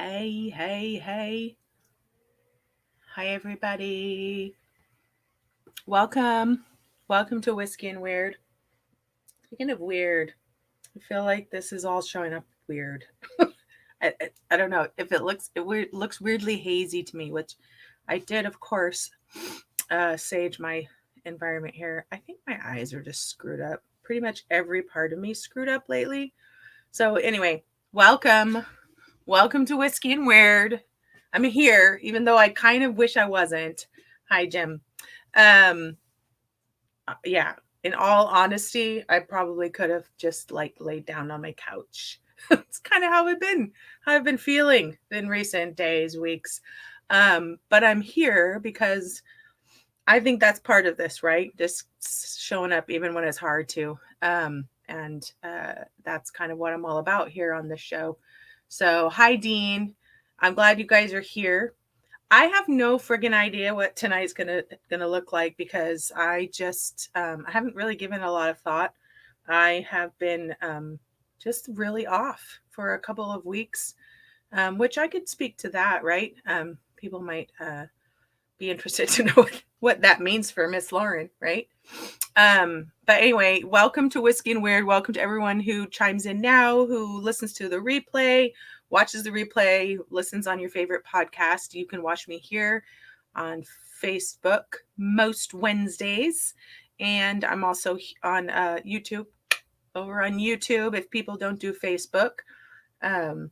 Hey, hey, hey. Hi, everybody. Welcome. Welcome to Whiskey and Weird. Speaking of weird, I feel like this is all showing up weird. I don't know if it looks weirdly hazy to me, which I did, of course, sage my environment here. I think my eyes are just screwed up. Pretty much every part of me screwed up lately. So anyway, welcome. Welcome to Whiskey and Weird. I'm here, even though I kind of wish I wasn't. Hi, Jim. Um, yeah, in all honesty, I probably could have just like laid down on my couch. It's kind of how I've been feeling in recent days, weeks. But I'm here because I think that's part of this, right? Just showing up even when it's hard to. And that's kind of what I'm all about here on this show. So, hi, Dean. I'm glad you guys are here. I have no friggin' idea what tonight's gonna look like because I haven't really given a lot of thought. I have been just really off for a couple of weeks, which I could speak to that, right? People might be interested to know what that means for Miss Lauren, right? But anyway, welcome to Whiskey and Weird. Welcome to everyone who chimes in now, who listens to the replay, watches the replay, listens on your favorite podcast. You can watch me here on Facebook most Wednesdays. And I'm also on YouTube, over on YouTube if people don't do Facebook. Um,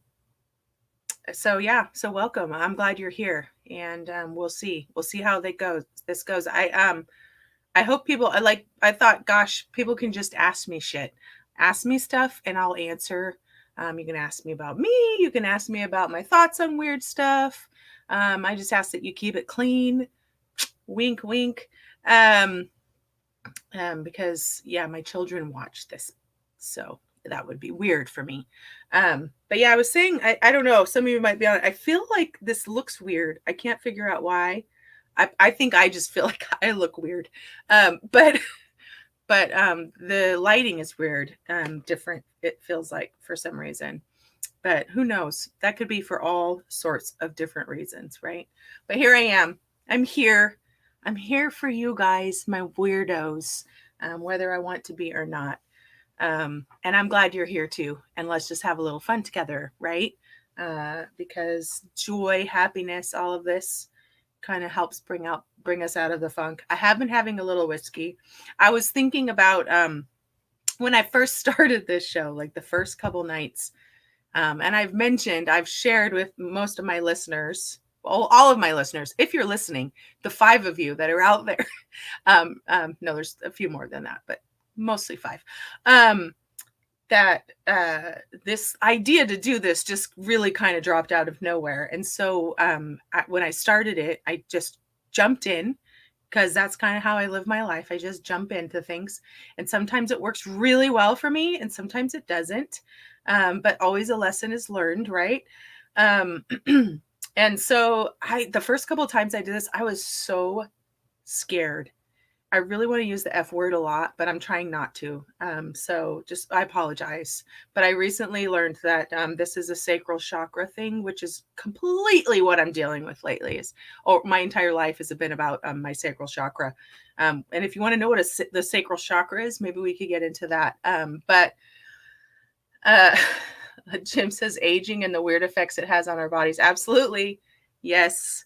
so yeah, so welcome. I'm glad you're here, and we'll see how this goes. I hope people I thought, gosh, people can just ask me shit. Ask me stuff and I'll answer. You can ask me about me, you can ask me about my thoughts on weird stuff. I just ask that you keep it clean. Wink wink. Um, because yeah, my children watch this. So that would be weird for me. But yeah, I was saying I don't know, some of you might be on it. I feel like this looks weird. I can't figure out why. I think I just feel like I look weird. But the lighting is weird, different, it feels like, for some reason. But who knows? That could be for all sorts of different reasons, right? But here I am. I'm here. I'm here for you guys, my weirdos, whether I want to be or not. And I'm glad you're here too. And let's just have a little fun together, right? Because joy, happiness, all of this kind of helps bring us out of the funk. I have been having a little whiskey. I was thinking about when I first started this show, like the first couple nights. And I've shared with most of my listeners, all of my listeners, if you're listening, the 5 of you that are out there. No, there's a few more than that, but mostly 5. That this idea to do this just really kind of dropped out of nowhere. And so when I started it, I just jumped in because that's kind of how I live my life. I just jump into things. And sometimes it works really well for me, and sometimes it doesn't. But always a lesson is learned, right? Um, and so the first couple of times I did this, I was so scared. I really want to use the F word a lot, but I'm trying not to. So just, I apologize. But I recently learned that this is a sacral chakra thing, which is completely what I'm dealing with lately. My entire life has been about my sacral chakra. And if you want to know what the sacral chakra is, maybe we could get into that. But uh, Jim says aging and the weird effects it has on our bodies. Absolutely. Yes.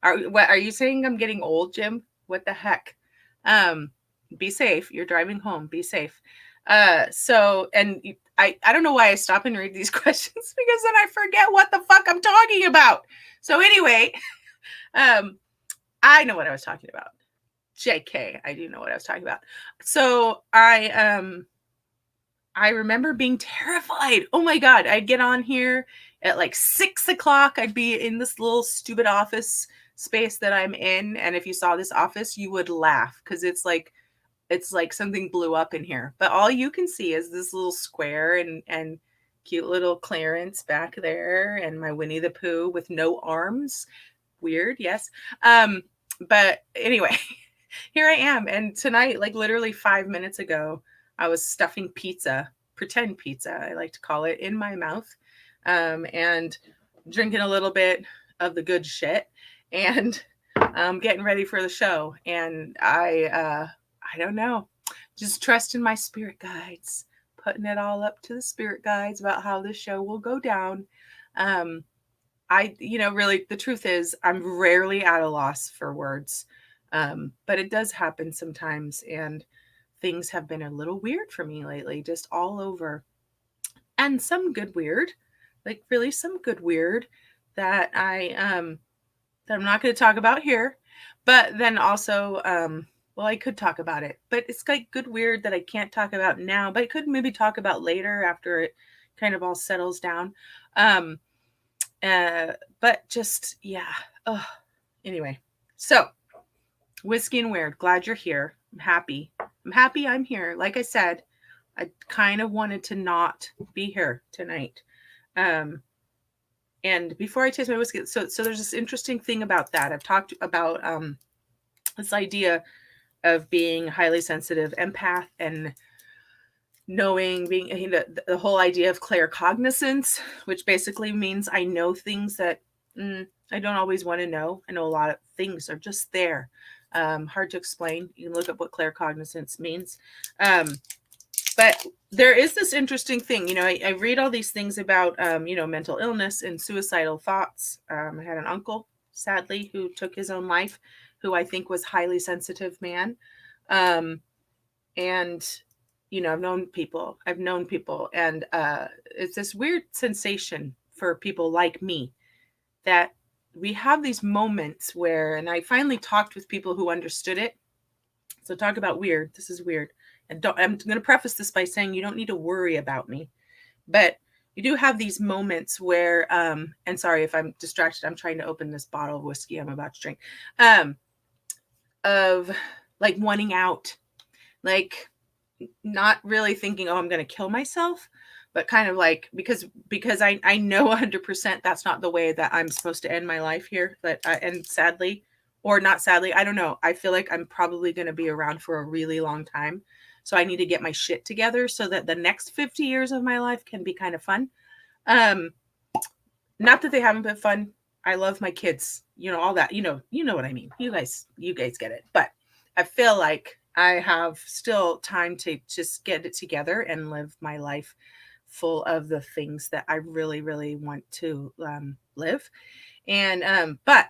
Are you saying I'm getting old, Jim? What the heck? Um, be safe. You're driving home. Be safe. I don't know why I stop and read these questions, because then I forget what the fuck I'm talking about. So anyway, I know what I was talking about. JK, I do know what I was talking about. So I remember being terrified. Oh my God. I'd get on here at like 6 o'clock. I'd be in this little stupid office space that I'm in. And if you saw this office, you would laugh because it's like something blew up in here. But all you can see is this little square and cute little Clarence back there and my Winnie the Pooh with no arms. Weird, yes. But anyway, here I am. And tonight, like literally 5 minutes ago, I was stuffing pizza, pretend pizza, I like to call it, in my mouth. And drinking a little bit of the good shit and getting ready for the show. And I don't know, just trusting my spirit guides, putting it all up to the spirit guides about how this show will go down. Um, really, the truth is, I'm rarely at a loss for words, but it does happen sometimes, and things have been a little weird for me lately, just all over, and some good weird, like really some good weird that I'm not going to talk about here, but then also, well, I could talk about it, but it's like good weird that I can't talk about now, but I could maybe talk about later after it kind of all settles down. Um, but just yeah. Oh, anyway, so whiskey and weird. Glad you're here. I'm happy. I'm happy I'm here. Like I said, I kind of wanted to not be here tonight. Um, and before I taste my whiskey, so there's this interesting thing about that. I've talked about this idea of being highly sensitive empath and knowing being the whole idea of claircognizance, which basically means I know things that I don't always want to know. I know a lot of things are just there. Hard to explain. You can look up what claircognizance means. But there is this interesting thing, I read all these things about, mental illness and suicidal thoughts. I had an uncle, sadly, who took his own life, who I think was highly sensitive man. And, I've known people, and it's this weird sensation for people like me that we have these moments where, and I finally talked with people who understood it. So talk about weird. This is weird. And I'm going to preface this by saying you don't need to worry about me, but you do have these moments where, and sorry if I'm distracted, I'm trying to open this bottle of whiskey I'm about to drink, of like wanting out, like not really thinking, oh, I'm going to kill myself, but kind of like, because I know 100% that's not the way that I'm supposed to end my life here. And sadly, or not sadly, I don't know. I feel like I'm probably going to be around for a really long time. So I need to get my shit together so that the next 50 years of my life can be kind of fun. Not that they haven't been fun. I love my kids, all that, you know what I mean. You guys get it. But I feel like I have still time to just get it together and live my life full of the things that I really, really want to live. And but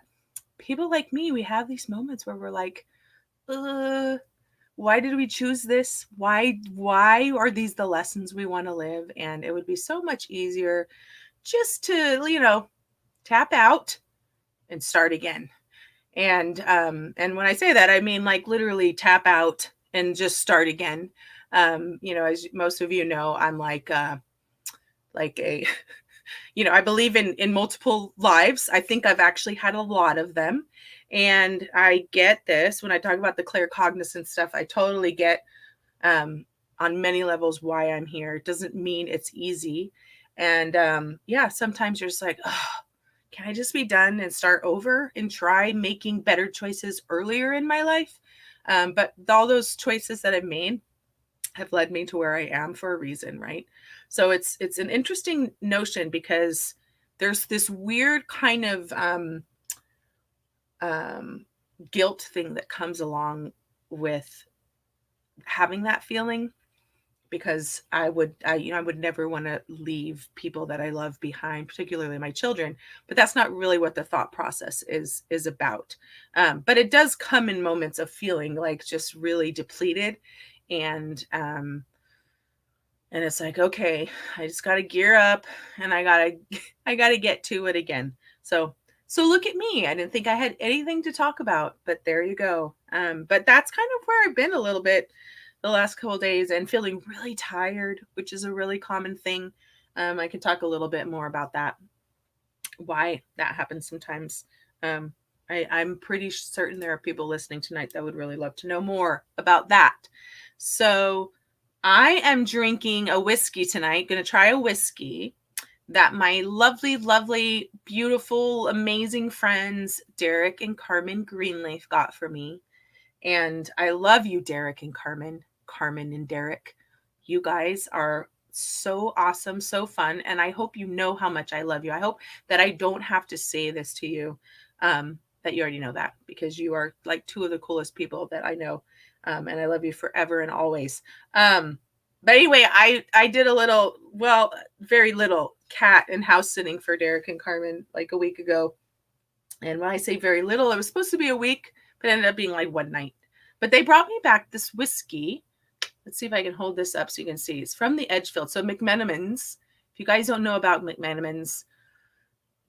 people like me, we have these moments where we're like, why did we choose this? Why are these the lessons we want to live? And it would be so much easier just to, tap out and start again. And when I say that, I mean like literally tap out and just start again. As most of you know, I'm like a I believe in multiple lives. I think I've actually had a lot of them. And I get this when I talk about the claircognizance stuff. I totally get on many levels why I'm here. It doesn't mean it's easy. And sometimes you're just like, oh, can I just be done and start over and try making better choices earlier in my life? But all those choices that I've made have led me to where I am for a reason, right? So it's an interesting notion because there's this weird kind of guilt thing that comes along with having that feeling, because I would never want to leave people that I love behind, particularly my children. But that's not really what the thought process is about. But it does come in moments of feeling like just really depleted, and it's like, okay, I just got to gear up, and I gotta get to it again. So look at me. I didn't think I had anything to talk about, but there you go. But that's kind of where I've been a little bit the last couple of days, and feeling really tired, which is a really common thing. I could talk a little bit more about that, why that happens sometimes. I'm pretty certain there are people listening tonight that would really love to know more about that. So I am drinking a whiskey tonight, going to try a whiskey that my lovely, lovely, beautiful, amazing friends, Derek and Carmen Greenleaf, got for me. And I love you, Derek and Carmen and Derek. You guys are so awesome, so fun, and I hope you know how much I love you. I hope that I don't have to say this to you, that you already know that, because you are like two of the coolest people that I know, and I love you forever and always. But anyway, I did a little, well, very little cat and house sitting for Derek and Carmen like a week ago. And when I say very little, it was supposed to be a week, but it ended up being like one night. But they brought me back this whiskey. Let's see if I can hold this up so you can see. It's from the Edgefield. So McMenamins, if you guys don't know about McMenamins,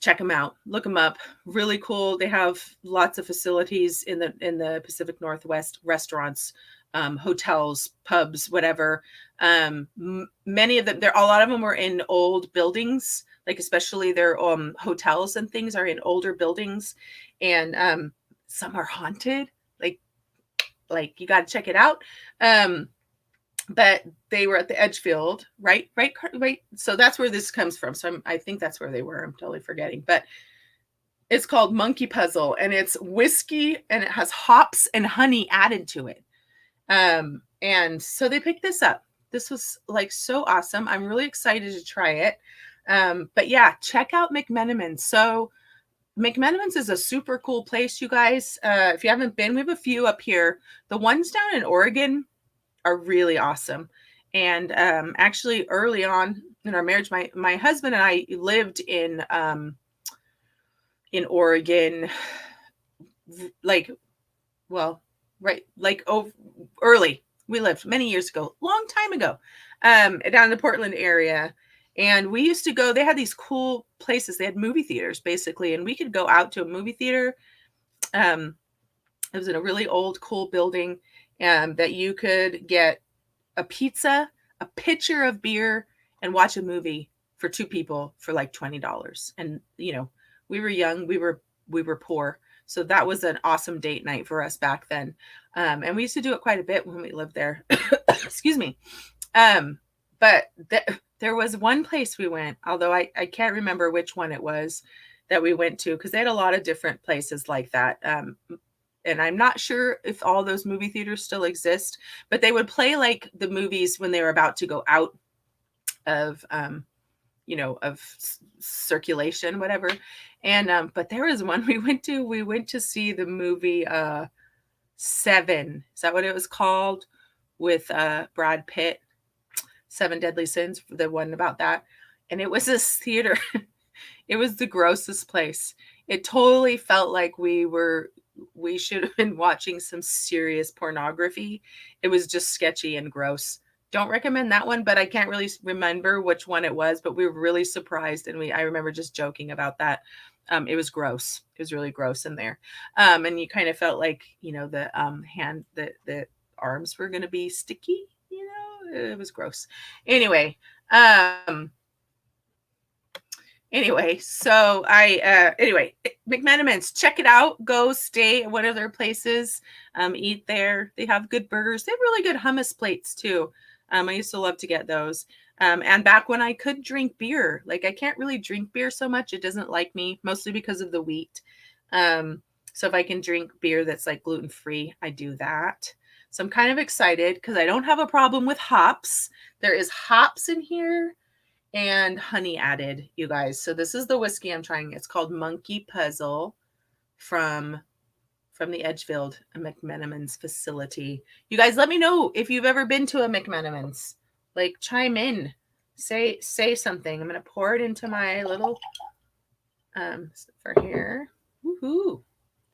check them out. Look them up. Really cool. They have lots of facilities in the Pacific Northwest, restaurants, hotels, pubs, whatever. Many of them, a lot of them were in old buildings, like especially their hotels and things are in older buildings, and some are haunted. Like you got to check it out. But they were at the Edgefield, right? So that's where this comes from. So I think that's where they were. I'm totally forgetting, but it's called Monkey Puzzle, and it's whiskey, and it has hops and honey added to it. And so they picked this up. This was like so awesome. I'm really excited to try it. But yeah, check out McMenamins. So McMenamins is a super cool place, you guys. If you haven't been, we have a few up here. The ones down in Oregon are really awesome. And actually, early on in our marriage, my husband and I lived in Oregon, like, well, right, like early. We lived many years ago, long time ago, down in the Portland area. And we used to go, they had these cool places. They had movie theaters, basically, and we could go out to a movie theater. It was in a really old, cool building, that you could get a pizza, a pitcher of beer, and watch a movie for two people for like $20. And, you know, we were young, we were poor. So that was an awesome date night for us back then. And we used to do it quite a bit when we lived there. Excuse me. But there was one place we went, although I can't remember which one it was that we went to, because they had a lot of different places like that. And I'm not sure if all those movie theaters still exist, but they would play like the movies when they were about to go out of, circulation, whatever. And, but there was one we went to see the movie, Seven. Is that what it was called? With, Brad Pitt, Seven Deadly Sins, the one about that. And it was this theater. It was the grossest place. It totally felt like we should have been watching some serious pornography. It was just sketchy and gross. Don't recommend that one, but I can't really remember which one it was, but we were really surprised. And I remember just joking about that. It was gross. It was really gross in there. And you kind of felt like, the the arms were going to be sticky, it was gross. Anyway, so McMenamins, check it out. Go stay at one of their places, eat there. They have good burgers. They have really good hummus plates too. I used to love to get those. And back when I could drink beer, like I can't really drink beer so much. It doesn't like me, mostly because of the wheat. So if I can drink beer that's like gluten-free, I do that. So I'm kind of excited because I don't have a problem with hops. There is hops in here and honey added, you guys. So this is the whiskey I'm trying. It's called Monkey Puzzle from the Edgefield McMenamins facility. You guys, let me know if you've ever been to a McMenamins. Like, chime in, say something. I'm gonna pour it into my little for here. Woohoo!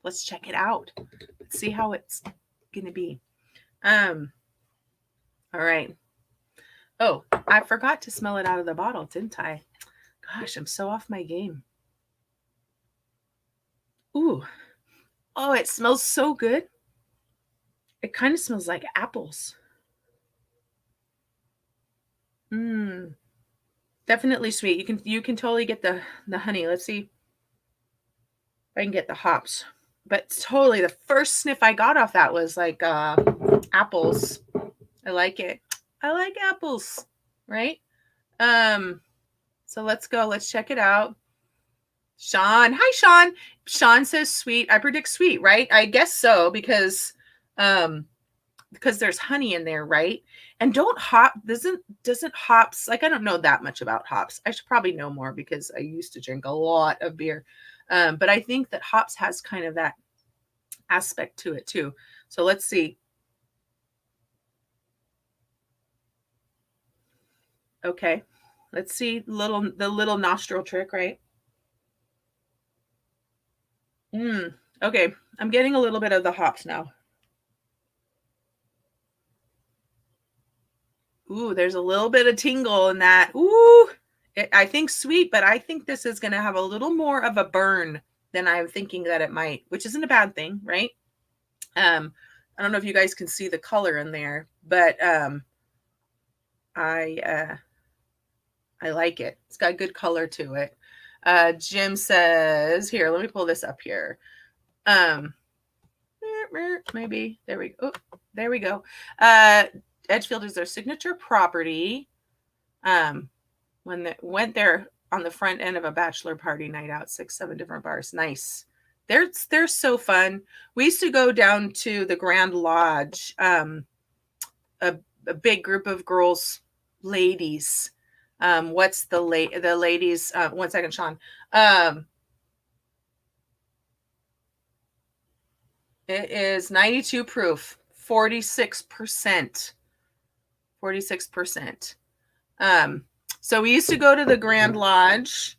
Let's check it out. Let's see how it's gonna be. All right. Oh, I forgot to smell it out of the bottle, didn't I? Gosh, I'm so off my game. Ooh. Oh, it smells so good. It kind of smells like apples. Definitely sweet. You can totally get the honey. Let's see if I can get the hops. But totally, the first sniff I got off that was like apples. I like it. I like apples, right? So let's go. Let's check it out. Sean. Hi, Sean. Sean says sweet. I predict sweet, right? I guess so, because because there's honey in there, right? And doesn't hops, like, I don't know that much about hops. I should probably know more because I used to drink a lot of beer. But I think that hops has kind of that aspect to it too. So let's see. Okay. Let's see the little nostril trick, right? Okay. I'm getting a little bit of the hops now. Ooh, there's a little bit of tingle in that. Ooh, I think sweet, but I think this is going to have a little more of a burn than I'm thinking that it might, which isn't a bad thing, right? I don't know if you guys can see the color in there, but I I like it. It's got good color to it. Jim says, here, let me pull this up here. Maybe there we go. Oh, there we go. Edgefield is their signature property. When they went there on the front end of a bachelor party night out, 6-7 different bars. Nice. They're so fun. We used to go down to the Grand Lodge, a big group of girls, ladies. What's the ladies? 1 second, Sean. It is 92 proof, 46%. 46%. So we used to go to the Grand Lodge.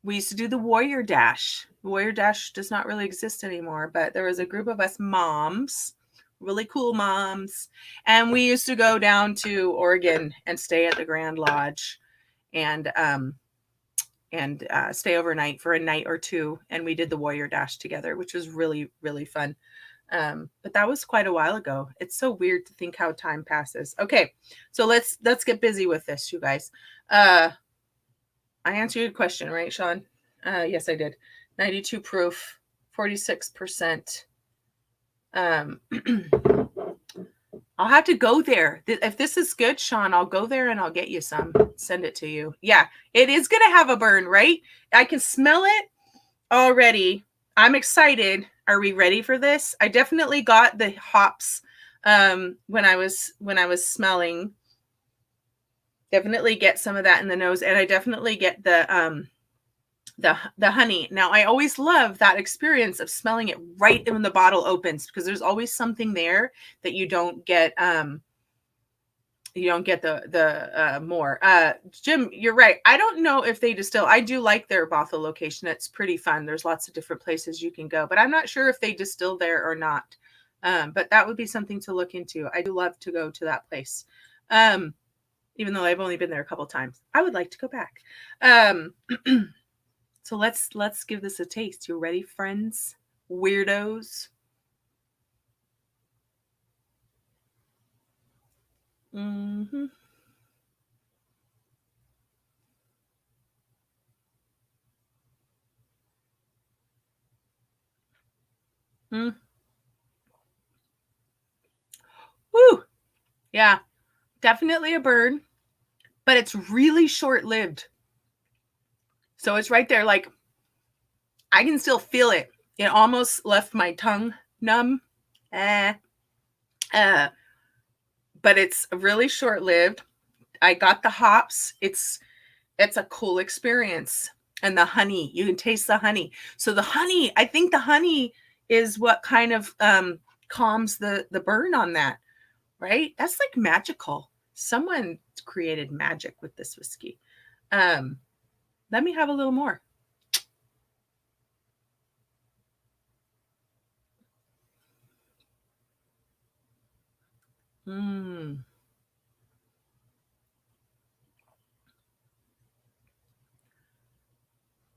We used to do the Warrior Dash. Warrior Dash does not really exist anymore, but there was a group of us moms, really cool moms, and we used to go down to Oregon and stay at the Grand Lodge and stay overnight for a night or two, and we did the Warrior Dash together, which was really, really fun. But that was quite a while ago. It's so weird to think how time passes. Okay, so let's get busy with this, you guys. I answered your question, right, Sean? Yes, I did. 92 proof, 46%. I'll have to go there. If this is good, Sean, I'll go there and I'll get you some. Send it to you. Yeah, it is going to have a burn, right? I can smell it already. I'm excited. Are we ready for this? I definitely got the hops when I was smelling. Definitely get some of that in the nose, and I definitely get the honey. Now, I always love that experience of smelling it right when the bottle opens, because there's always something there that you don't get. You don't get the more. Jim, you're right. I don't know if they distill. I do like their Bothell location. It's pretty fun. There's lots of different places you can go, but I'm not sure if they distill there or not. But that would be something to look into. I do love to go to that place. Even though I've only been there a couple times. I would like to go back. So let's give this a taste. You ready, friends? Weirdos? Mm-hmm. Mm. Woo! Yeah, definitely a burn, but it's really short-lived. So it's right there, like, I can still feel it. It almost left my tongue numb. But it's really short-lived. I got the hops. It's a cool experience. And the honey, you can taste the honey. So the honey, I think the honey is what kind of calms the burn on that, right? That's like magical. Someone created magic with this whiskey. Let me have a little more.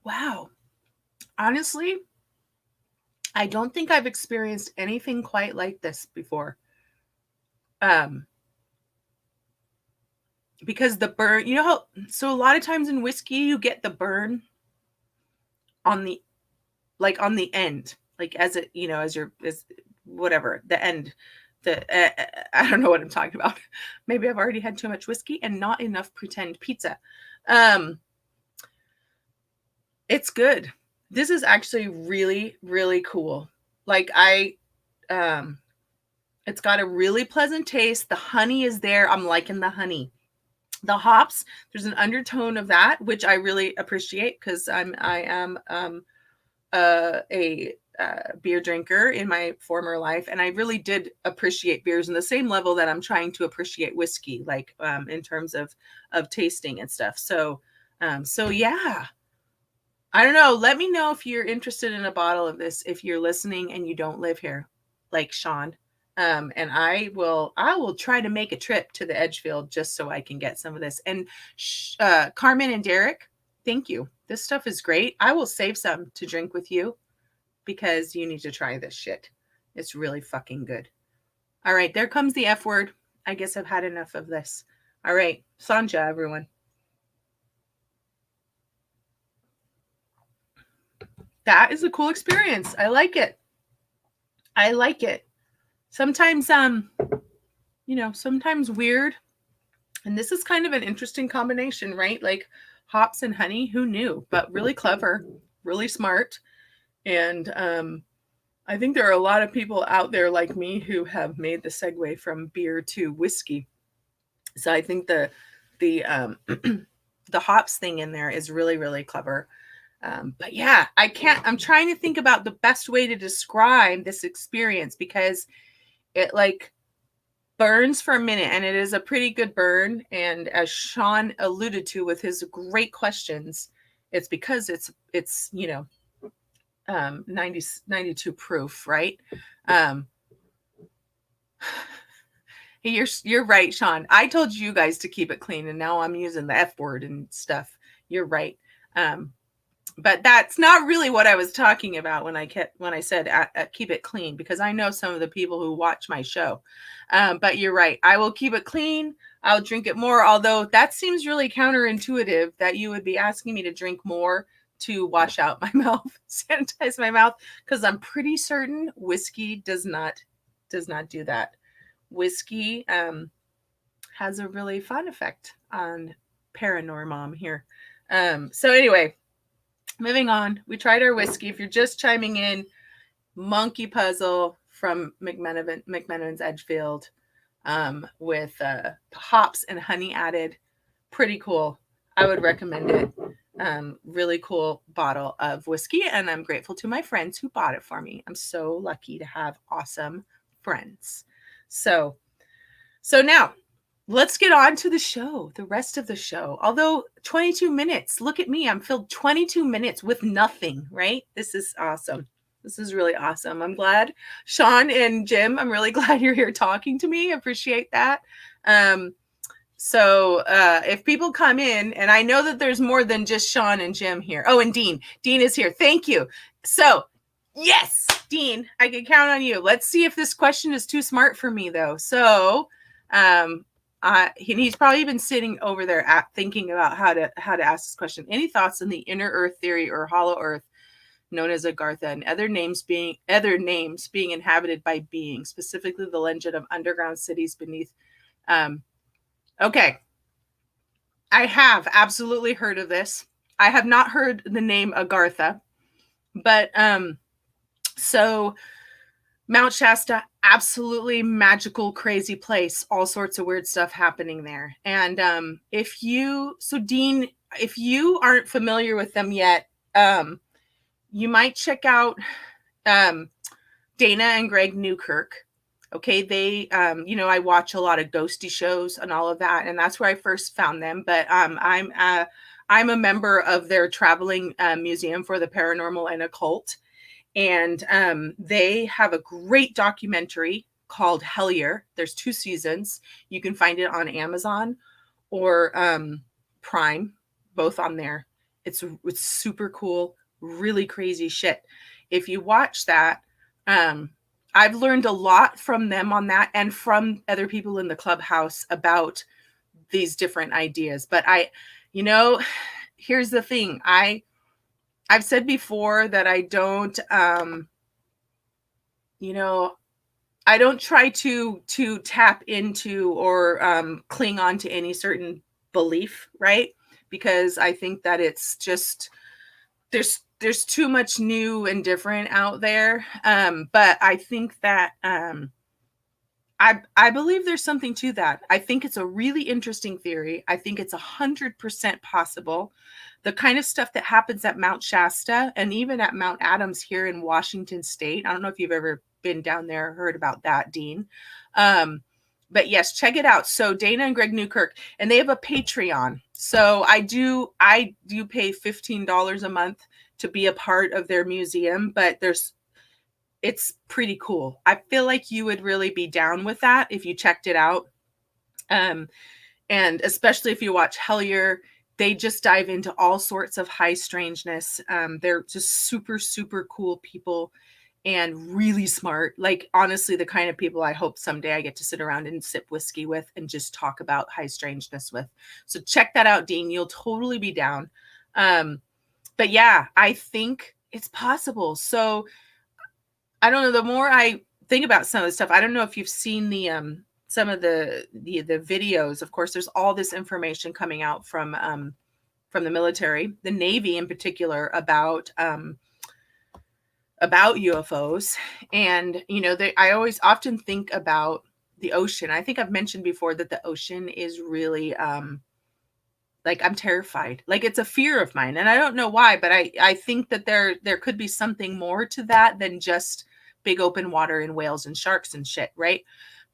Wow. Honestly, I don't think I've experienced anything quite like this before. Because the burn, you know how, so a lot of times in whiskey, you get the burn on the, like on the end, like as it, as whatever, the end, I don't know what I'm talking about. Maybe I've already had too much whiskey and not enough pretend pizza. It's good. This is actually really, really cool. Like I It's got a really pleasant taste. The honey is there. I'm liking the honey. The hops, there's an undertone of that, which I really appreciate because I am a beer drinker in my former life, and I really did appreciate beers in the same level that I'm trying to appreciate whiskey, like in terms of tasting and stuff. So yeah, I don't know. Let me know if you're interested in a bottle of this if you're listening and you don't live here, like Sean. And I will try to make a trip to the Edgefield just so I can get some of this. And Carmen and Derek, thank you. This stuff is great. I will save some to drink with you because you need to try this shit. It's really fucking good. All right, there comes the F word. I guess I've had enough of this. All right, Sanja, everyone. That is a cool experience. I like it. Sometimes sometimes weird. And this is kind of an interesting combination, right? Like hops and honey, who knew? But really clever, really smart. And I think there are a lot of people out there like me who have made the segue from beer to whiskey. So I think the the hops thing in there is really, really clever. But yeah, I'm trying to think about the best way to describe this experience because it like burns for a minute and it is a pretty good burn. And as Sean alluded to with his great questions, it's because it's 92 proof, right? You're right, Sean. I told you guys to keep it clean and now I'm using the F word and stuff. You're right. But that's not really what I was talking about when I said keep it clean, because I know some of the people who watch my show. But you're right. I will keep it clean. I'll drink it more. Although that seems really counterintuitive that you would be asking me to drink more to wash out my mouth, sanitize my mouth, because I'm pretty certain whiskey does not do that. Whiskey has a really fun effect on paranormal here. So anyway, moving on, we tried our whiskey. If you're just chiming in, Monkey Puzzle from McMenamins Edgefield with hops and honey added. Pretty cool. I would recommend it. Really cool bottle of whiskey, and I'm grateful to my friends who bought it for me. I'm so lucky to have awesome friends. So now let's get on to the show, the rest of the show. Although 22 minutes, look at me. I'm filled 22 minutes with nothing, right? This is awesome. This is really awesome. I'm glad. Sean and Jim, I'm really glad you're here talking to me. I appreciate that. So if people come in, and I know that there's more than just Sean and Jim here. Oh, and Dean. Dean is here. Thank you. So, yes, Dean, I can count on you. Let's see if this question is too smart for me, though. So, he's probably been sitting over there thinking about how to ask this question. Any thoughts on the inner Earth theory or hollow Earth, known as Agartha, and other names being inhabited by beings, specifically the legend of underground cities beneath? Okay, I have absolutely heard of this. I have not heard the name Agartha, but so Mount Shasta, absolutely magical, crazy place. All sorts of weird stuff happening there. And Dean, if you aren't familiar with them yet, you might check out Dana and Greg Newkirk. Okay, they, I watch a lot of ghosty shows and all of that, and that's where I first found them. But I'm a member of their traveling museum for the paranormal and occult. And they have a great documentary called Hellier. There's 2 seasons. You can find it on Amazon or Prime, both on there. It's super cool, really crazy shit. If you watch that, I've learned a lot from them on that and from other people in the clubhouse about these different ideas. But here's the thing. I've said before that I don't, I don't try to tap into or cling on to any certain belief, right? Because I think that it's just, there's too much new and different out there. But I think that I believe there's something to that. I think it's a really interesting theory. I think it's 100% possible. The kind of stuff that happens at Mount Shasta and even at Mount Adams here in Washington State. I don't know if you've ever been down there or heard about that, Dean. But yes, check it out. So Dana and Greg Newkirk, and they have a Patreon. So I do pay $15 a month to be a part of their museum, but it's pretty cool. I feel like you would really be down with that if you checked it out. And especially if you watch Hellier, they just dive into all sorts of high strangeness. They're just super, super cool people and really smart. Like, honestly, the kind of people I hope someday I get to sit around and sip whiskey with and just talk about high strangeness with. So check that out, Dean. You'll totally be down. But yeah, I think it's possible. So I don't know. The more I think about some of the stuff, I don't know if you've seen some of the videos. Of course, there's all this information coming out from the military, the Navy in particular, about UFOs. And I always often think about the ocean. I think I've mentioned before that the ocean is really like, I'm terrified. Like, it's a fear of mine, and I don't know why, but I think that there could be something more to that than just big open water and whales and sharks and shit, right?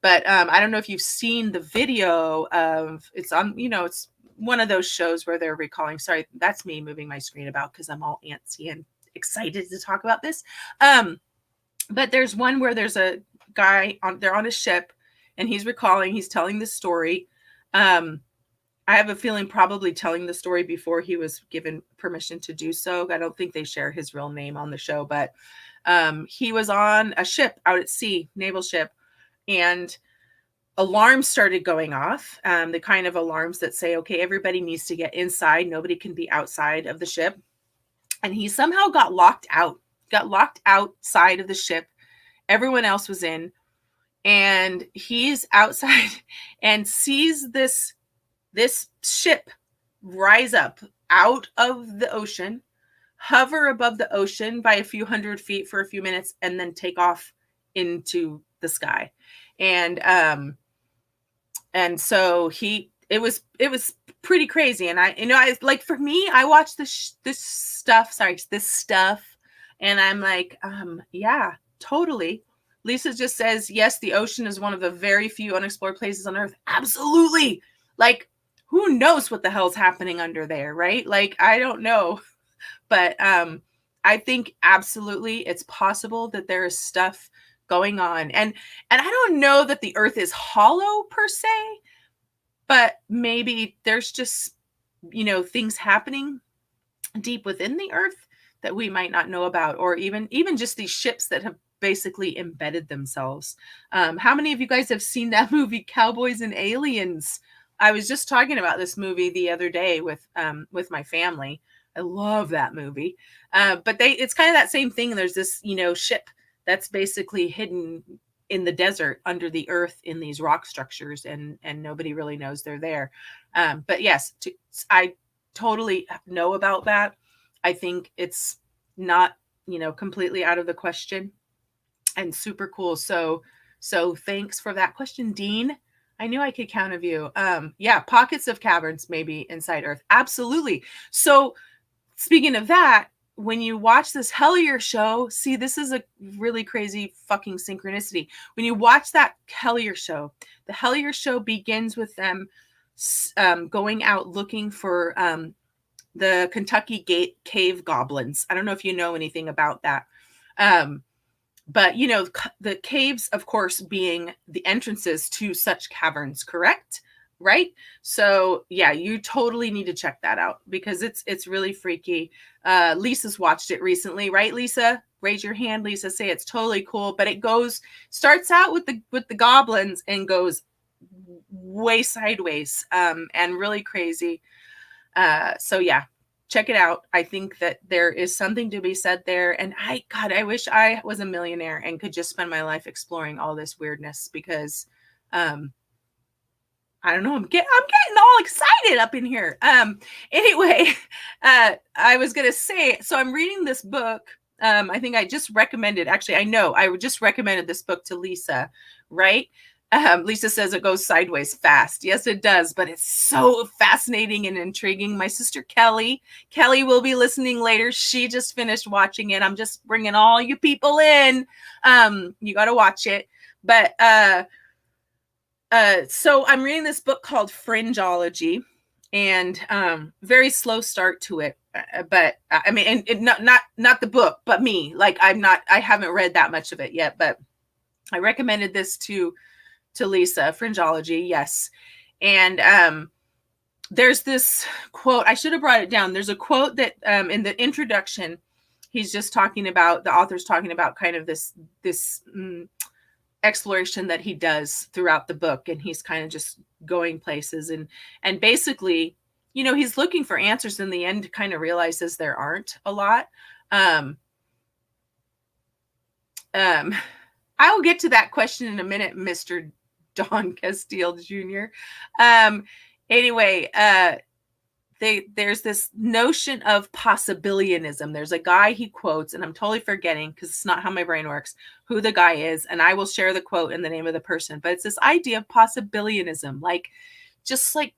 But I don't know if you've seen the video of, it's on, it's one of those shows where they're recalling. Sorry, that's me moving my screen about because I'm all antsy and excited to talk about this. But there's one where there's a guy they're on a ship, and he's telling this story. I have a feeling probably telling the story before he was given permission to do so. I don't think they share his real name on the show, but he was on a ship out at sea, naval ship, and alarms started going off. The kind of alarms that say, okay, everybody needs to get inside. Nobody can be outside of the ship. And he somehow got locked outside of the ship. Everyone else was in, and he's outside and sees this ship rise up out of the ocean, hover above the ocean by a few hundred feet for a few minutes, and then take off into the sky. And so it was pretty crazy. And I like, for me, I watched this stuff, and I'm like, yeah, totally. Lisa just says, yes, the ocean is one of the very few unexplored places on Earth. Absolutely. Like, who knows what the hell's happening under there, right? Like, I don't know. But I think absolutely it's possible that there is stuff going on. And I don't know that the Earth is hollow per se, but maybe there's just, things happening deep within the Earth that we might not know about, or even just these ships that have basically embedded themselves. How many of you guys have seen that movie, Cowboys and Aliens? I was just talking about this movie the other day with my family. I love that movie. But it's kind of that same thing. There's this, ship that's basically hidden in the desert under the earth in these rock structures, and nobody really knows they're there. But yes, I totally know about that. I think it's not, completely out of the question, and super cool. So thanks for that question, Dean. I knew I could count of you. Yeah, pockets of caverns maybe inside Earth. Absolutely. So speaking of that, when you watch this Hellier show, see, this is a really crazy fucking synchronicity. When you watch that Hellier show, the Hellier show begins with them going out looking for the Kentucky cave goblins. I don't know if you know anything about that. But, the caves, of course, being the entrances to such caverns, correct? Right? So yeah, you totally need to check that out because it's really freaky. Lisa's watched it recently, right, Lisa? Raise your hand, Lisa. Say it's totally cool, but it starts out with the goblins and goes way sideways, and really crazy. So yeah, check it out. I think that there is something to be said there. And I wish I was a millionaire and could just spend my life exploring all this weirdness because, I don't know. I'm getting all excited up in here. Anyway, I was going to say, so I'm reading this book. I think I just recommended, actually, I know I just recommended this book to Lisa, right? Lisa says it goes sideways fast. Yes, it does, but it's so fascinating and intriguing. My sister Kelly will be listening later. She just finished watching it. I'm just bringing all you people in. You got to watch it. But so I'm reading this book called Fringeology, and very slow start to it. But I mean, and not the book, but me. Like I haven't read that much of it yet, but I recommended this to Lisa. Fringeology, yes. And there's this quote. I should have brought it down. There's a quote that in the introduction, he's just talking about, the author's talking about kind of this exploration that he does throughout the book, and he's kind of just going places and basically, you know, he's looking for answers. In the end, kind of realizes there aren't a lot. I will get to that question in a minute, Mr. Don Castile Jr. Anyway, there's this notion of possibilianism. There's a guy he quotes, and I'm totally forgetting because it's not how my brain works, who the guy is, and I will share the quote and the name of the person. But it's this idea of possibilianism, like just like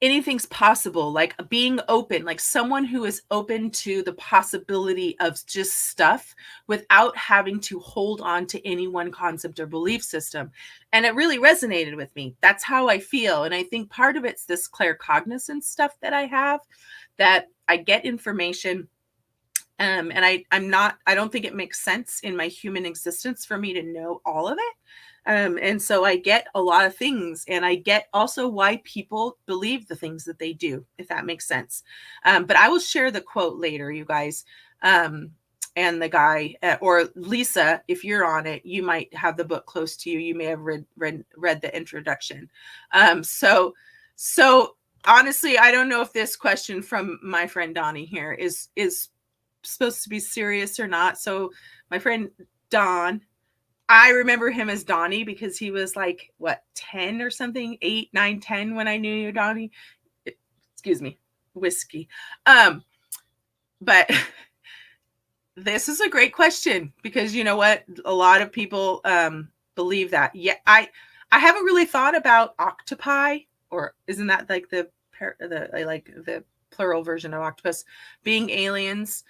anything's possible, like being open, like someone who is open to the possibility of just stuff without having to hold on to any one concept or belief system. And it really resonated with me. That's how I feel. And I think part of it's this claircognizance stuff that I have, that I get information. And I don't think it makes sense in my human existence for me to know all of it. And so I get a lot of things, and I get also why people believe the things that they do, if that makes sense. But I will share the quote later, you guys. And the guy, or Lisa, if you're on it, you might have the book close to you. You may have read the introduction. So honestly, I don't know if this question from my friend Donnie here is supposed to be serious or not. So my friend Don, I remember him as Donnie because he was like, what, 10 or something, 8, 9, 10 when I knew you, Donnie. Excuse me, whiskey. But this is a great question because you know what? A lot of people believe that. Yeah, I haven't really thought about octopi, or isn't that like the plural version of octopus, being aliens?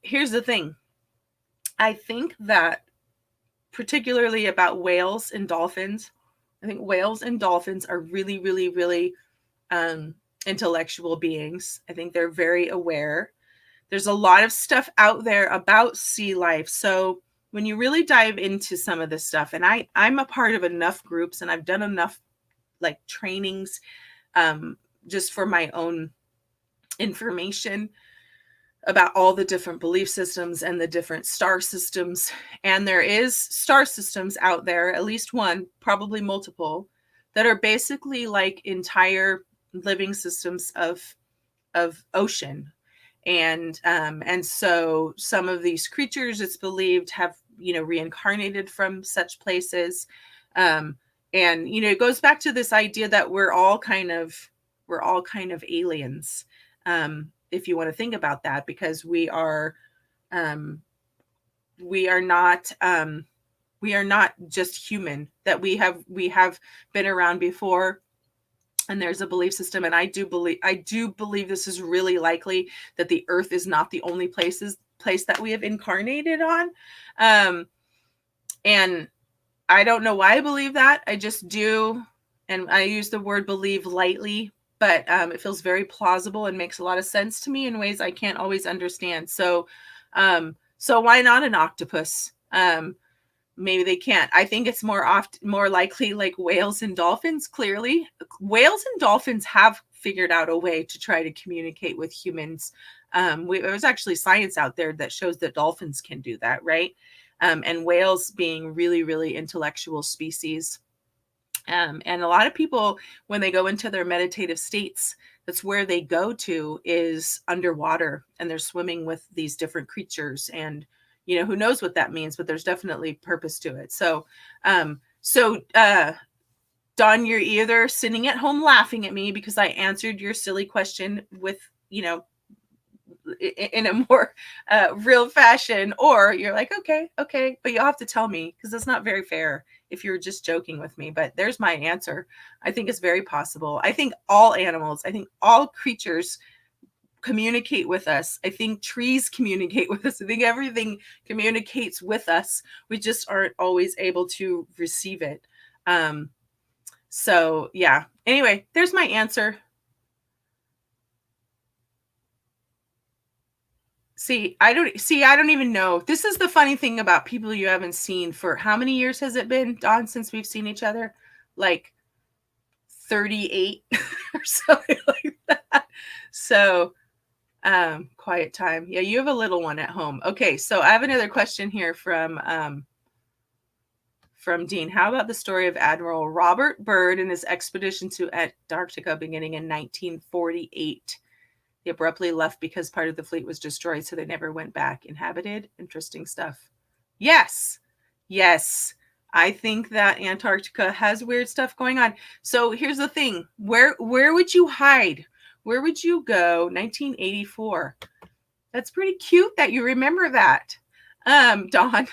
Here's the thing. I think that particularly about whales and dolphins, I think whales and dolphins are really, really, really intellectual beings. I think they're very aware. There's a lot of stuff out there about sea life. So when you really dive into some of this stuff, and I'm a part of enough groups, and I've done enough like trainings just for my own information about all the different belief systems and the different star systems. And there is star systems out there, at least one, probably multiple, that are basically like entire living systems of ocean. And so some of these creatures, it's believed, have, you know, reincarnated from such places. And, you know, it goes back to this idea that we're all kind of aliens. If you want to think about that, because we are not just human, that we have been around before, and there's a belief system. And I do believe this is really likely, that the earth is not the only place that we have incarnated on. And I don't know why I believe that. I just do. And I use the word believe lightly, but it feels very plausible and makes a lot of sense to me in ways I can't always understand. So why not an octopus? Maybe they can't. I think it's more likely like whales and dolphins. Clearly, whales and dolphins have figured out a way to try to communicate with humans. There's actually science out there that shows that dolphins can do that, right? And whales being really, really intellectual species. And a lot of people, when they go into their meditative states, that's where they go to, is underwater, and they're swimming with these different creatures. And, you know, who knows what that means, but there's definitely purpose to it. So Don, you're either sitting at home laughing at me because I answered your silly question with, you know, in a more real fashion, or you're like, okay, but you'll have to tell me because it's not very fair if you're just joking with me. But there's my answer. I think it's very possible. I think all animals, I think all creatures communicate with us. I think trees communicate with us. I think everything communicates with us. We just aren't always able to receive it. So yeah. Anyway, there's my answer. I don't even know. This is the funny thing about people you haven't seen for how many years has it been, Dawn, since we've seen each other? Like 38 or something like that. So quiet time. Yeah, you have a little one at home. Okay, so I have another question here from Dean. How about the story of Admiral Robert Byrd and his expedition to Antarctica beginning in 1948? He abruptly left because part of the fleet was destroyed, so they never went back. Inhabited? Interesting stuff. Yes. I think that Antarctica has weird stuff going on. So here's the thing. Where would you hide? Where would you go? 1984. That's pretty cute that you remember that. Dawn,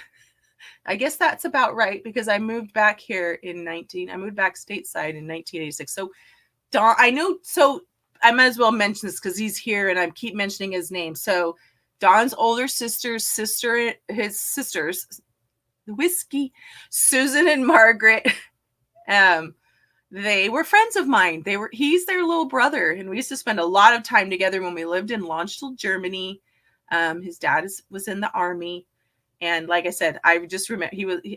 I guess that's about right because I moved back here I moved back stateside in 1986. So Dawn, I know, so I might as well mention this because he's here and I keep mentioning his name. So Don's older his sisters, Whiskey, Susan and Margaret, they were friends of mine. He's their little brother, and we used to spend a lot of time together when we lived in Landstuhl, Germany. His dad was in the army. And like I said, I just remember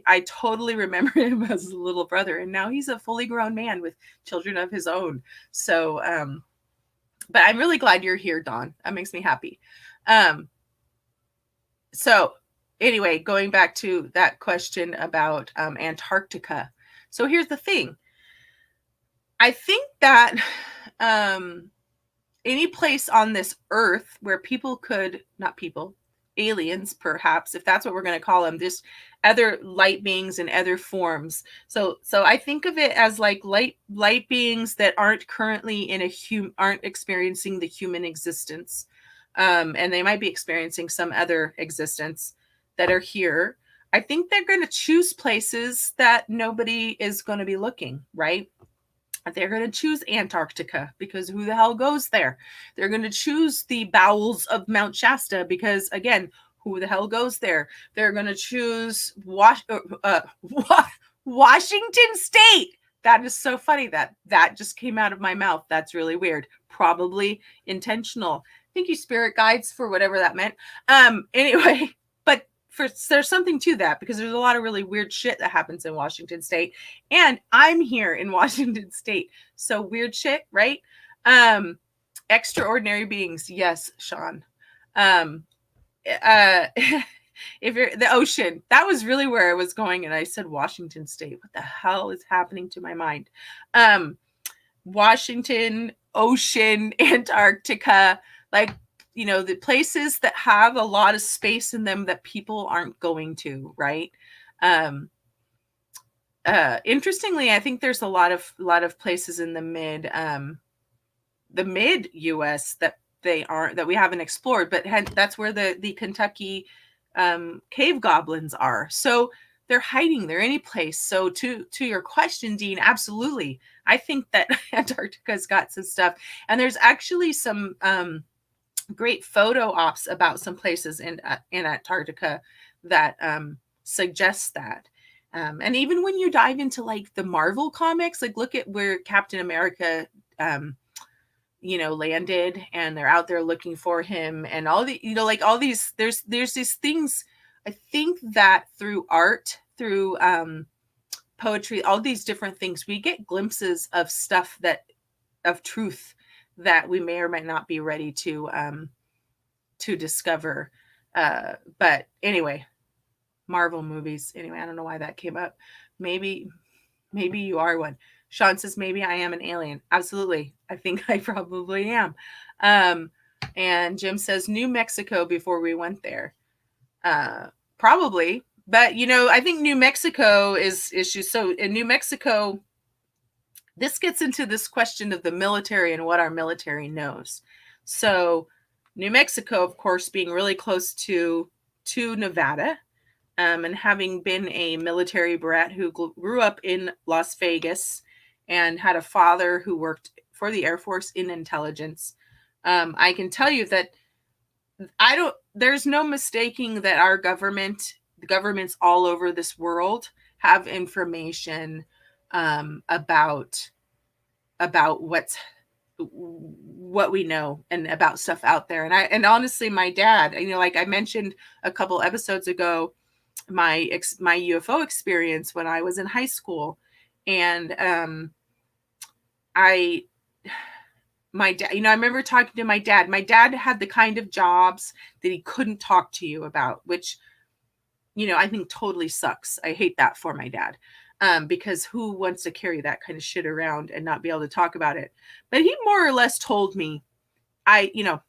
I totally remember him as a little brother. And now he's a fully grown man with children of his own. So, but I'm really glad you're here, Dawn. That makes me happy. So anyway, going back to that question about Antarctica. So here's the thing. I think that any place on this earth where aliens, perhaps, if that's what we're going to call them, just other light beings in other forms. So I think of it as like light beings that aren't currently aren't experiencing the human existence. And they might be experiencing some other existence that are here. I think they're going to choose places that nobody is going to be looking, right? They're going to choose Antarctica because who the hell goes there? They're going to choose the bowels of Mount Shasta because, again, who the hell goes there? They're going to choose Washington State. That is so funny that just came out of my mouth. That's really weird. Probably intentional. Thank you, spirit guides, for whatever that meant. Anyway, but there's something to that because there's a lot of really weird shit that happens in Washington State, and I'm here in Washington State, so weird shit, right? Extraordinary beings, yes, Sean. If you're the ocean, that was really where I was going, and I said Washington State. What the hell is happening to my mind? Washington, ocean, Antarctica, like, you know, the places that have a lot of space in them that people aren't going to, right? Interestingly, I think there's a lot of places in the mid US that we haven't explored, but that's where the Kentucky cave goblins are. So they're hiding there any place. So to your question, Dean, absolutely. I think that Antarctica's got some stuff, and there's actually some great photo ops about some places in Antarctica that suggests that. And even when you dive into like the Marvel comics, like look at where Captain America landed, and they're out there looking for him, and all the, like all these, there's these things. I think that through art, through poetry, all these different things, we get glimpses of stuff of truth that we may or might not be ready to discover. But anyway, Marvel movies. Anyway, I don't know why that came up. Maybe you are one. Sean says, maybe I am an alien. Absolutely. I think I probably am. And Jim says, New Mexico before we went there. Probably. But, I think New Mexico is issues. So in New Mexico, this gets into this question of the military and what our military knows. So New Mexico, of course, being really close to Nevada, and having been a military brat who grew up in Las Vegas and had a father who worked for the Air Force in intelligence, I can tell you that there's no mistaking that our the governments all over this world have information about what we know and about stuff out there. And honestly, my dad, like I mentioned a couple episodes ago, my UFO experience when I was in high school, and I my dad, I remember talking to my dad. My dad had the kind of jobs that he couldn't talk to you about, which, I think totally sucks. I hate that for my dad. Because who wants to carry that kind of shit around and not be able to talk about it? But he more or less told me, if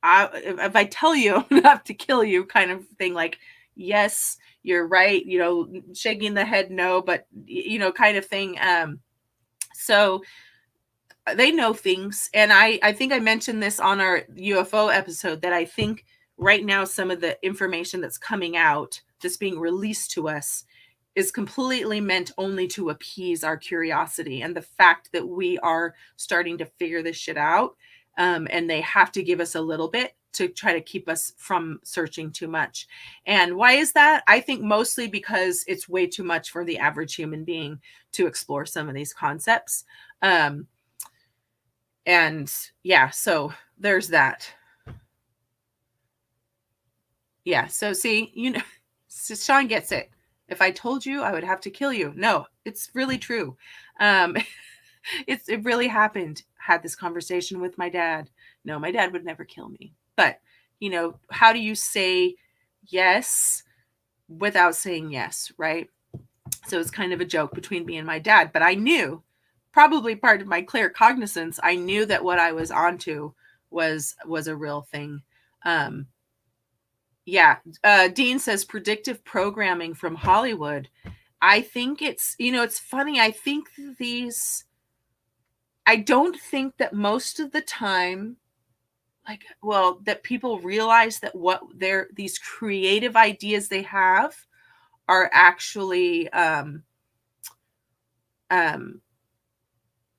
I tell you, I'm gonna have to kill you, kind of thing. Like, yes, you're right, shaking the head no, but kind of thing. So they know things. And I think I mentioned this on our UFO episode, that I think right now some of the information that's coming out, that's being released to us, is completely meant only to appease our curiosity and the fact that we are starting to figure this shit out. And they have to give us a little bit to try to keep us from searching too much. And why is that? I think mostly because it's way too much for the average human being to explore some of these concepts. And yeah, so there's that. Yeah, so see, Sean gets it. If I told you, I would have to kill you. No, it's really true. It really happened. Had this conversation with my dad. No, my dad would never kill me. But, how do you say yes without saying yes, right? So it's kind of a joke between me and my dad. But I knew, probably part of my clear cognizance, I knew that what I was onto was a real thing. Yeah. Dean says predictive programming from Hollywood. I think it's funny. I think I don't think that most of the time, that people realize that what these creative ideas they have are actually,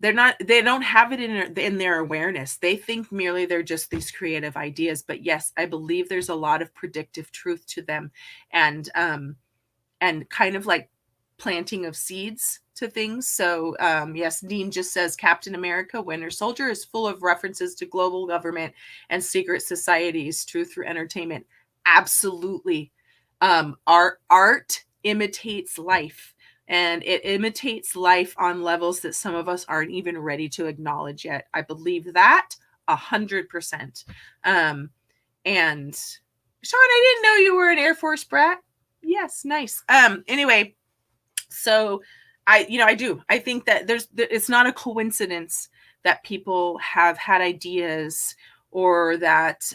they don't have it in their awareness. They think merely they're just these creative ideas. But yes, I believe there's a lot of predictive truth to them, and kind of like planting of seeds to things. So yes, Dean just says Captain America Winter Soldier is full of references to global government and secret societies, truth through entertainment. Absolutely. Art imitates life. And it imitates life on levels that some of us aren't even ready to acknowledge yet. I believe that 100%. And Sean, I didn't know you were an Air Force brat. Yes, nice. Anyway, so I do. I think that it's not a coincidence that people have had ideas, or that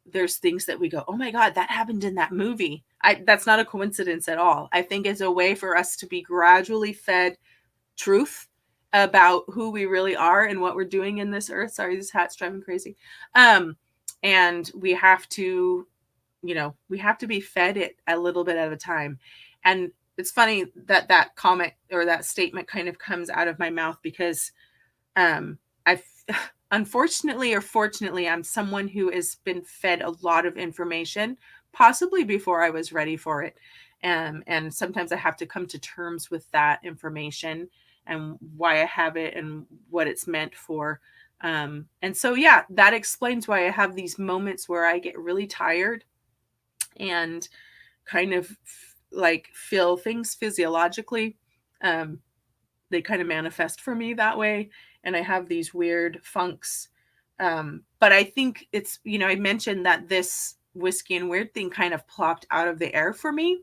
there's things that we go, oh my God, that happened in that movie. That's not a coincidence at all. I think it's a way for us to be gradually fed truth about who we really are and what we're doing in this earth. Sorry, this hat's driving crazy. And we have to, we have to be fed it a little bit at a time. And it's funny that comment or that statement kind of comes out of my mouth, because I've unfortunately or fortunately, I'm someone who has been fed a lot of information, possibly before I was ready for it. And sometimes I have to come to terms with that information and why I have it and what it's meant for. And so, yeah, that explains why I have these moments where I get really tired and kind of feel things physiologically. They kind of manifest for me that way. And I have these weird funks. But I think it's, I mentioned that this whiskey and weird thing kind of plopped out of the air for me,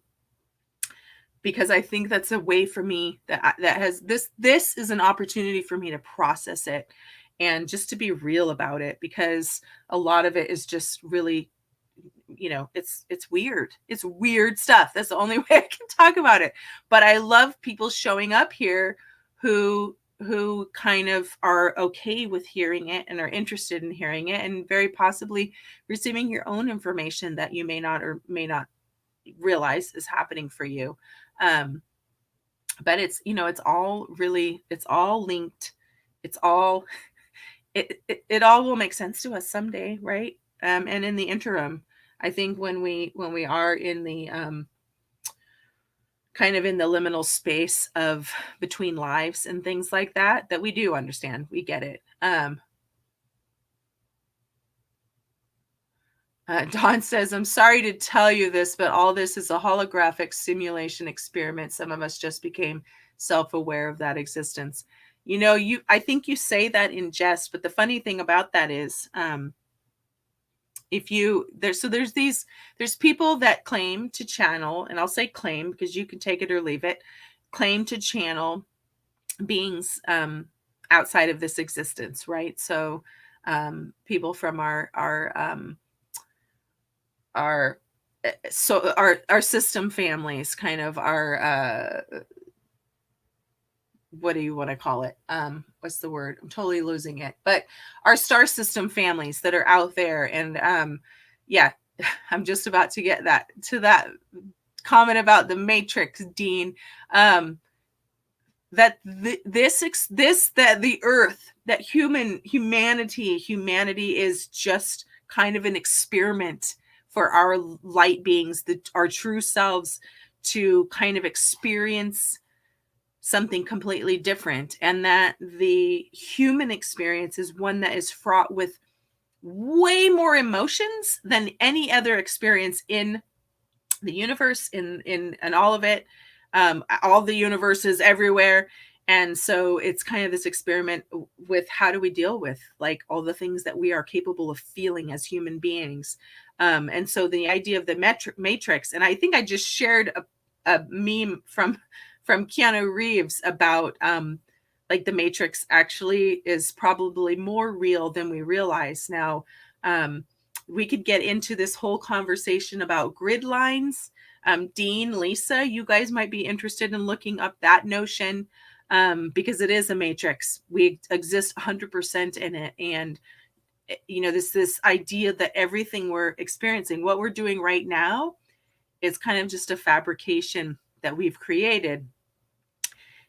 because I think that's a way for me that has this is an opportunity for me to process it and just to be real about it, because a lot of it is just really, it's weird. It's weird stuff. That's the only way I can talk about it. But I love people showing up here who who kind of are okay with hearing it and are interested in hearing it, and very possibly receiving your own information that you may not or may not realize is happening for you. Um, but it's, it's all really, it's all linked. It's all, it all will make sense to us someday, right? And in the interim, I think when we are in the kind of in the liminal space of between lives and things like that, that we do understand, we get it. Dawn says, I'm sorry to tell you this, but all this is a holographic simulation experiment. Some of us just became self-aware of that existence. I think you say that in jest, but the funny thing about that is, there's people that claim to channel, and I'll say claim because you can take it or leave it, claim to channel beings outside of this existence, right? So people from our system families, kind of our what do you want to call it? What's the word? I'm totally losing it. But our star system families that are out there. And yeah, I'm just about to get to that comment about the Matrix, Dean. That the earth, that humanity is just kind of an experiment for our light beings, our true selves, to kind of experience something completely different, and that the human experience is one that is fraught with way more emotions than any other experience in the universe, in all of it, all the universes everywhere. And so it's kind of this experiment with how do we deal with like all the things that we are capable of feeling as human beings. And so the idea of the Matrix, and I think I just shared a meme from Keanu Reeves about like the Matrix actually is probably more real than we realize now. We could get into this whole conversation about grid lines. Dean, Lisa, you guys might be interested in looking up that notion, because it is a matrix. We exist 100% in it. And, this idea that everything we're experiencing, what we're doing right now, is kind of just a fabrication that we've created.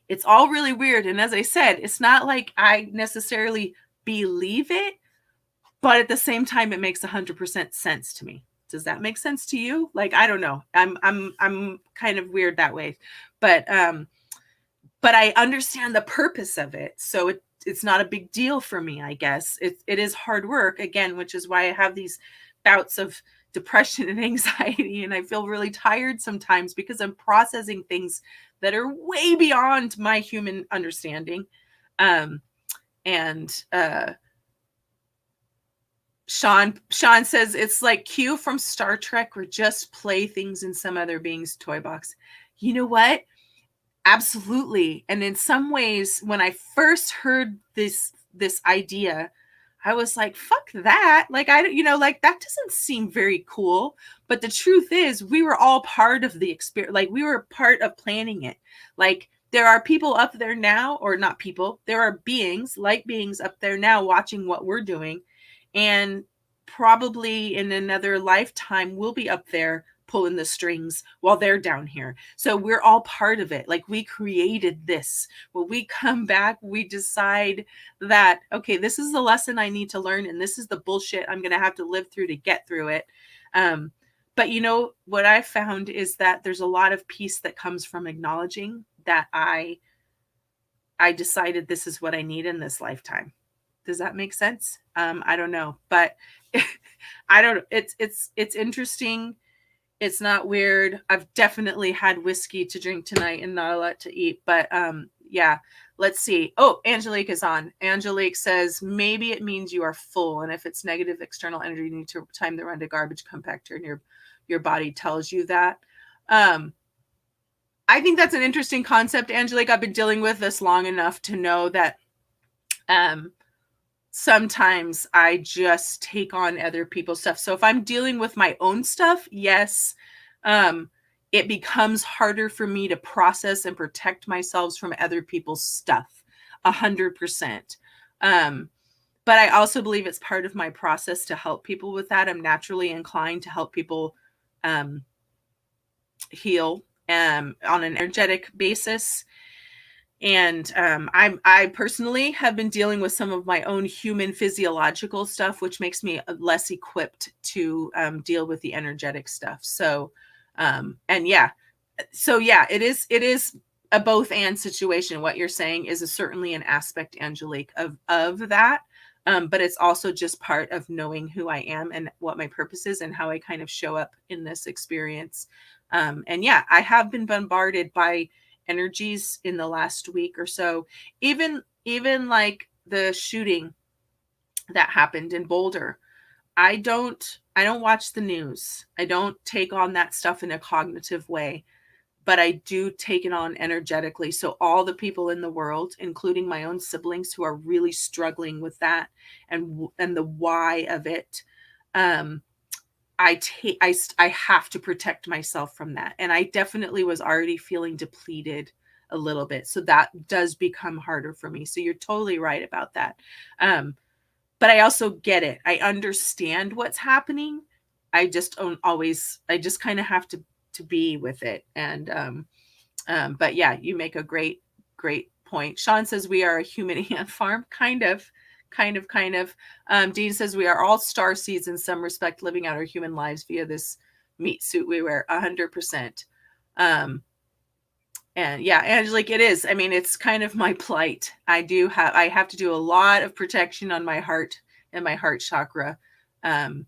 It's all really weird. And as I said, it's not like I necessarily believe it, but at the same time, it makes 100% sense to me. Does that make sense to you? Like, I don't know. I'm kind of weird that way, but I understand the purpose of it. So it's not a big deal for me, I guess. It is hard work, again, which is why I have these bouts of depression and anxiety, and I feel really tired sometimes because I'm processing things that are way beyond my human understanding. Sean says it's like Q from Star Trek, or just playthings in some other being's toy box. You know what? Absolutely. And in some ways, when I first heard this idea, I was like, fuck that. Like, like that doesn't seem very cool. But the truth is, we were all part of the experience. Like, we were part of planning it. Like, there are people up there now, or not people, there are beings, light beings up there now watching what we're doing. And probably in another lifetime, we'll be up there pulling the strings while they're down here. So we're all part of it. Like, we created this. When we come back, we decide that, okay, this is the lesson I need to learn, and this is the bullshit I'm going to have to live through to get through it. But what I found is that there's a lot of peace that comes from acknowledging that I decided this is what I need in this lifetime. Does that make sense? I don't know, but it's interesting. It's not weird. I've definitely had whiskey to drink tonight and not a lot to eat, but yeah, let's see. Oh, Angelique is on. Angelique says, maybe it means you are full. And if it's negative external energy, you need to time the run to garbage compactor, and your body tells you that. I think that's an interesting concept, Angelique. I've been dealing with this long enough to know that sometimes I just take on other people's stuff. So if I'm dealing with my own stuff, yes, it becomes harder for me to process and protect myself from other people's stuff. 100%. But I also believe it's part of my process to help people with that. I'm naturally inclined to help people heal on an energetic basis. And I personally have been dealing with some of my own human physiological stuff, which makes me less equipped to deal with the energetic stuff. So, and yeah, so yeah, it is a both and situation. What you're saying is certainly an aspect, Angelique, of that. But it's also just part of knowing who I am and what my purpose is and how I kind of show up in this experience. And yeah, I have been bombarded by energies in the last week or so. Even like the shooting that happened in Boulder. I don't watch the news. I don't take on that stuff in a cognitive way, but I do take it on energetically. So all the people in the world, including my own siblings who are really struggling with that and the why of it, I have to protect myself from that. And I definitely was already feeling depleted a little bit. So that does become harder for me. So you're totally right about that. But I also get it. I understand what's happening. I just don't always, I just kind of have to be with it. And but yeah, you make a great point. Sean says we are a human ant farm, kind of. Dean says we are all star seeds in some respect, living out our human lives via this meat suit we wear. 100%. And yeah, Angelique, it is. I mean, it's kind of my plight. I have to do a lot of protection on my heart and my heart chakra. And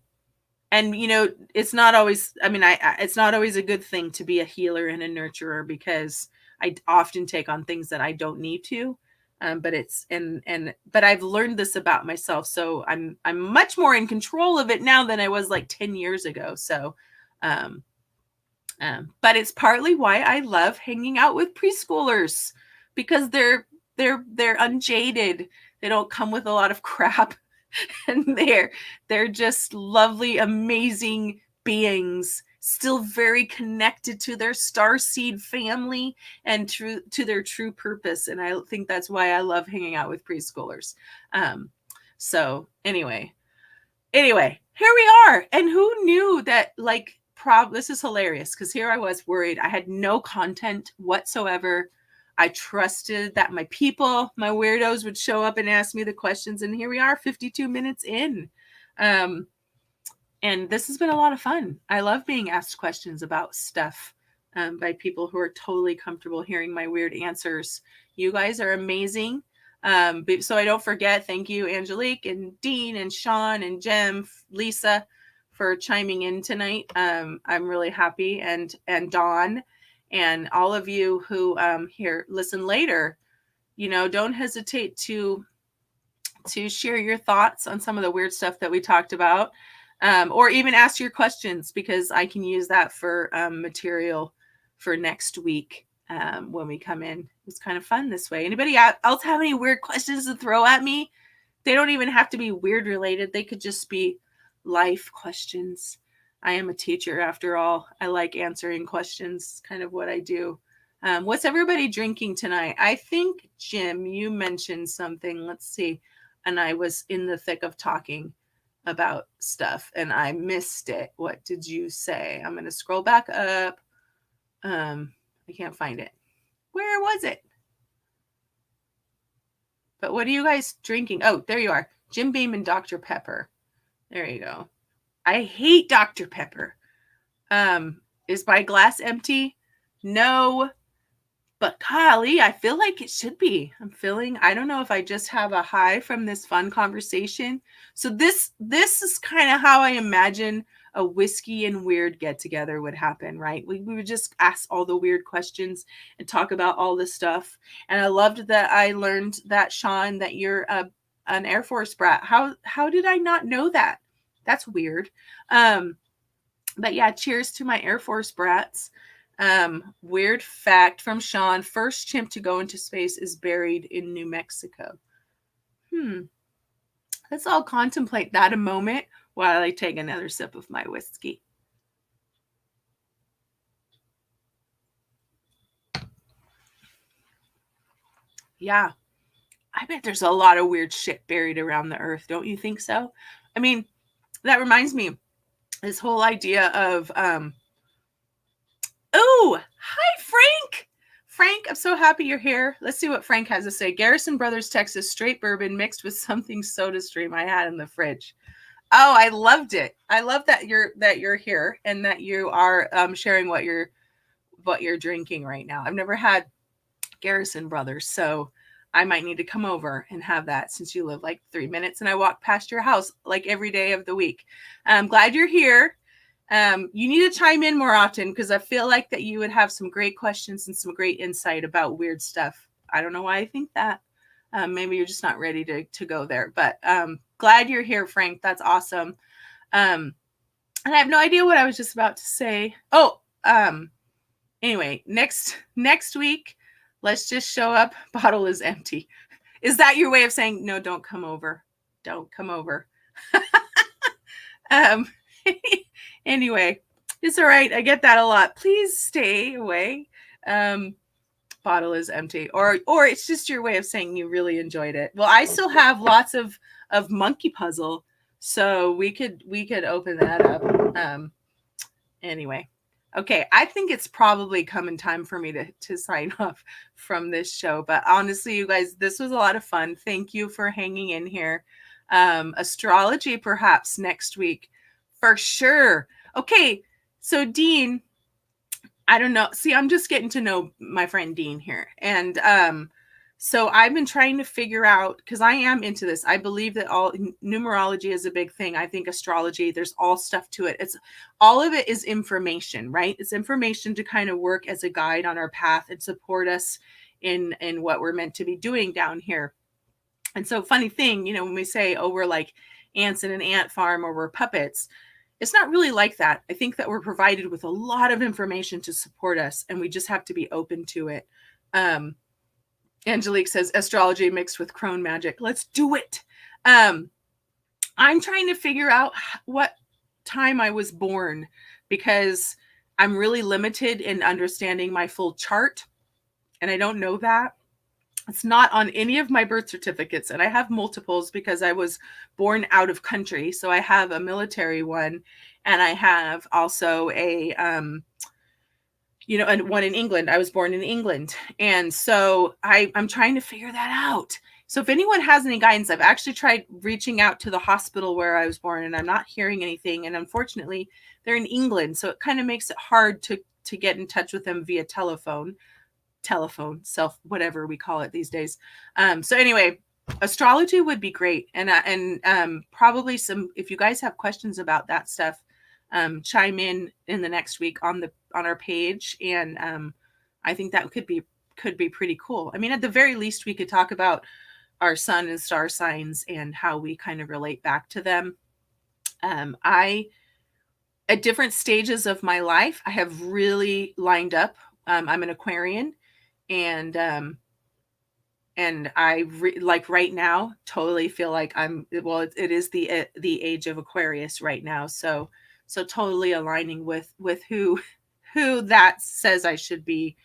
it's not always, it's not always a good thing to be a healer and a nurturer, because I often take on things that I don't need to. But I've learned this about myself. So I'm much more in control of it now than I was like 10 years ago. So, but it's partly why I love hanging out with preschoolers, because they're unjaded. They don't come with a lot of crap, and they're just lovely, amazing beings, still very connected to their starseed family and to their true purpose. And I think that's why I love hanging out with preschoolers. So anyway, here we are. And who knew that, like, this is hilarious, because here I was worried. I had no content whatsoever. I trusted that my people, my weirdos, would show up and ask me the questions. And here we are, 52 minutes in. And this has been a lot of fun. I love being asked questions about stuff by people who are totally comfortable hearing my weird answers. You guys are amazing. So I don't forget, thank you, Angelique and Dean and Sean and Jem, Lisa, for chiming in tonight. I'm really happy. And Dawn and all of you who listen later, don't hesitate to share your thoughts on some of the weird stuff that we talked about, or even ask your questions, because I can use that for material for next week when we come in. It's kind of fun this way. Anybody else have any weird questions to throw at me? They don't even have to be weird related. They could just be life questions. I am a teacher after all. I like answering questions, kind of what I do. What's everybody drinking tonight? I think, Jim, you mentioned something. Let's see. And I was in the thick of talking about stuff and I missed it. What did you say? I'm going to scroll back up. I can't find it. Where was it? But what are you guys drinking? Oh, there you are. Jim Beam and Dr. Pepper. There you go. I hate Dr. Pepper. Is my glass empty? No. But golly, I feel like it should be. I don't know if I just have a high from this fun conversation. So this is kind of how I imagine a whiskey and weird get together would happen, right? We would just ask all the weird questions and talk about all this stuff. And I loved that I learned that, Sean, that you're an Air Force brat. How did I not know that? That's weird. But yeah, cheers to my Air Force brats. Weird fact from Sean: first chimp to go into space is buried in New Mexico. Let's all contemplate that a moment while I take another sip of my whiskey. Yeah. I bet there's a lot of weird shit buried around the earth. Don't you think so? I mean, that reminds me, this whole idea of, oh, hi, Frank. Frank, I'm so happy you're here. Let's see what Frank has to say. Garrison Brothers Texas straight bourbon mixed with something soda stream I had in the fridge. Oh, I loved it. I love that you're here and that you are sharing what you're drinking right now. I've never had Garrison Brothers, so I might need to come over and have that since you live like 3 minutes and I walk past your house like every day of the week. I'm glad you're here. You need to chime in more often because I feel like that you would have some great questions and some great insight about weird stuff. I don't know why I think that. Maybe you're just not ready to go there, but glad you're here, Frank. That's awesome. And I have no idea what I was just about to say. Oh, anyway, next week, let's just show up. Bottle is empty. Is that your way of saying, no, don't come over? Don't come over. Anyway, it's all right. I get that a lot. Please stay away. Bottle is empty. Or it's just your way of saying you really enjoyed it. Well, I still have lots of Monkey Puzzle, so we could open that up. Anyway. Okay, I think it's probably coming time for me to sign off from this show. But honestly, you guys, this was a lot of fun. Thank you for hanging in here. Astrology, perhaps next week. For sure. Okay, so Dean, I don't know. See, I'm just getting to know my friend Dean here. And so I've been trying to figure out, because I am into this. I believe that all numerology is a big thing. I think astrology, there's all stuff to it. It's all of it is information, right? It's information to kind of work as a guide on our path and support us in what we're meant to be doing down here. And so funny thing, when we say, oh, we're like ants in an ant farm or we're puppets, it's not really like that. I think that we're provided with a lot of information to support us and we just have to be open to it. Angelique says astrology mixed with crone magic. Let's do it. I'm trying to figure out what time I was born because I'm really limited in understanding my full chart. And I don't know that. It's not on any of my birth certificates. And I have multiples because I was born out of country. So I have a military one and I have also a, and one in England. I was born in England. And so I'm trying to figure that out. So if anyone has any guidance, I've actually tried reaching out to the hospital where I was born and I'm not hearing anything. And unfortunately, they're in England. So it kind of makes it hard to get in touch with them via telephone, whatever we call it these days. So anyway, astrology would be great. And probably if you guys have questions about that stuff, chime in the next week on our page. And I think that could be pretty cool. I mean, at the very least, we could talk about our sun and star signs and how we kind of relate back to them. At different stages of my life, I have really lined up. I'm an Aquarian and I like right now, totally feel like it is the age of Aquarius right now. So totally aligning with who that says I should be.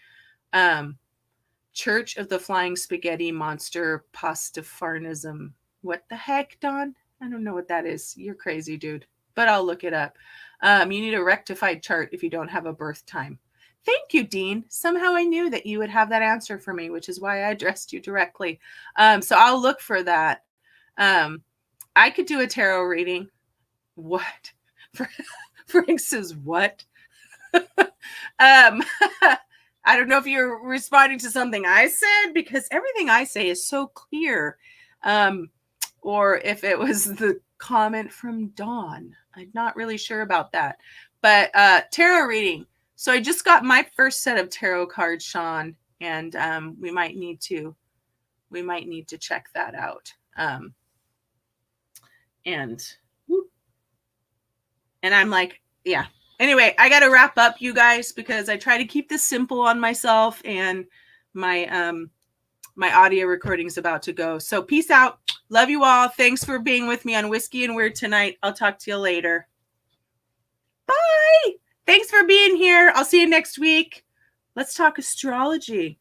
Church of the Flying Spaghetti Monster Pastafarnism. What the heck, Don? I don't know what that is. You're crazy, dude. But I'll look it up. You need a rectified chart if you don't have a birth time. Thank you, Dean. Somehow I knew that you would have that answer for me, which is why I addressed you directly. So I'll look for that. I could do a tarot reading. What? Frank says, what? I don't know if you're responding to something I said because everything I say is so clear. Or if it was the comment from Dawn. I'm not really sure about that. But tarot reading. So I just got my first set of tarot cards, Sean, and we might need to check that out. And I'm like, yeah. Anyway, I got to wrap up, you guys, because I try to keep this simple on myself, and my my audio recording is about to go. So peace out. Love you all. Thanks for being with me on Whiskey and Weird tonight. I'll talk to you later. Bye. Thanks for being here. I'll see you next week. Let's talk astrology.